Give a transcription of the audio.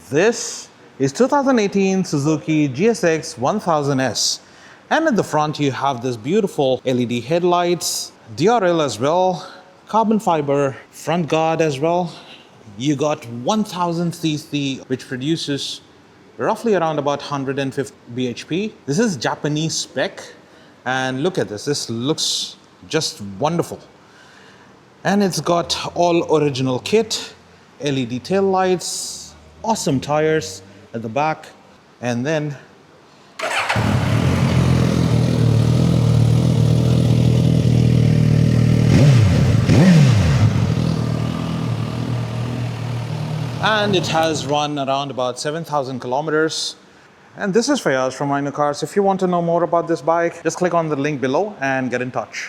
This is 2018 Suzuki GSX1000S. And at the front you have this beautiful LED headlights, DRL as well, carbon fiber front guard as well. You got 1000 cc, which produces roughly around about 150 bhp. This is Japanese spec, and look at this. This looks just wonderful. And it's got all original kit, LED tail lights, awesome tires at the back, and then it has run around about 7,000 kilometers. And this is Faiyaz from RynoCars. If you want to know more about this bike, just click on the link below and get in touch.